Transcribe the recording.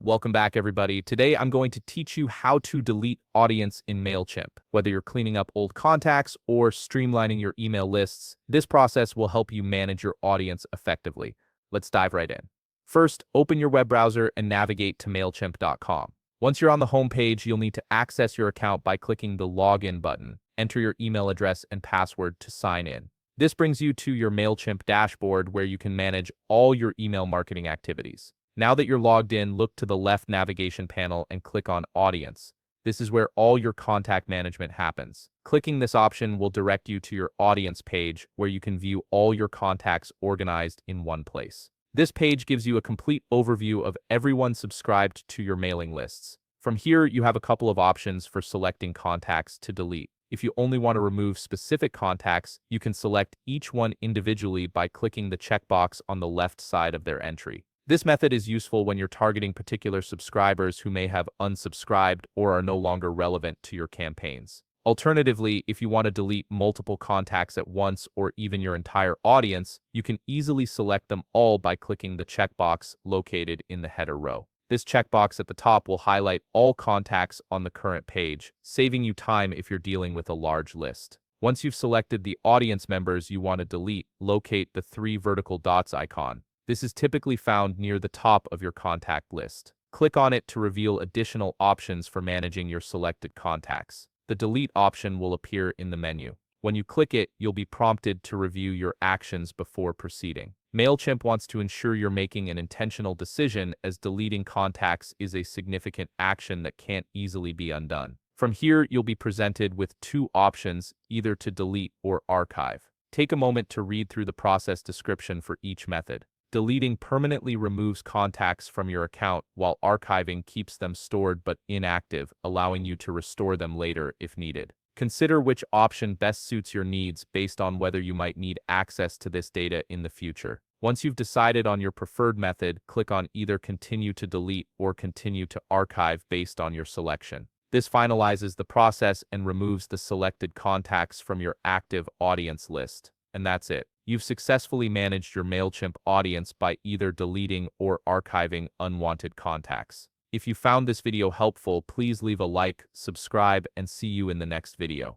Welcome back, everybody. Today, I'm going to teach you how to delete audience in Mailchimp. Whether you're cleaning up old contacts or streamlining your email lists, this process will help you manage your audience effectively. Let's dive right in. First, open your web browser and navigate to Mailchimp.com. Once you're on the home page, you'll need to access your account by clicking the Login button. Enter your email address and password to sign in. This brings you to your Mailchimp dashboard where you can manage all your email marketing activities. Now that you're logged in, look to the left navigation panel and click on Audience. This is where all your contact management happens. Clicking this option will direct you to your Audience page where you can view all your contacts organized in one place. This page gives you a complete overview of everyone subscribed to your mailing lists. From here, you have a couple of options for selecting contacts to delete. If you only want to remove specific contacts, you can select each one individually by clicking the checkbox on the left side of their entry. This method is useful when you're targeting particular subscribers who may have unsubscribed or are no longer relevant to your campaigns. Alternatively, if you want to delete multiple contacts at once or even your entire audience, you can easily select them all by clicking the checkbox located in the header row. This checkbox at the top will highlight all contacts on the current page, saving you time if you're dealing with a large list. Once you've selected the audience members you want to delete, locate the three vertical dots icon. This is typically found near the top of your contact list. Click on it to reveal additional options for managing your selected contacts. The delete option will appear in the menu. When you click it, you'll be prompted to review your actions before proceeding. Mailchimp wants to ensure you're making an intentional decision, as deleting contacts is a significant action that can't easily be undone. From here, you'll be presented with two options, either to delete or archive. Take a moment to read through the process description for each method. Deleting permanently removes contacts from your account, while archiving keeps them stored but inactive, allowing you to restore them later if needed. Consider which option best suits your needs based on whether you might need access to this data in the future. Once you've decided on your preferred method, click on either Continue to Delete or Continue to Archive based on your selection. This finalizes the process and removes the selected contacts from your active audience list. And that's it. You've successfully managed your Mailchimp audience by either deleting or archiving unwanted contacts. If you found this video helpful, please leave a like, subscribe, and see you in the next video.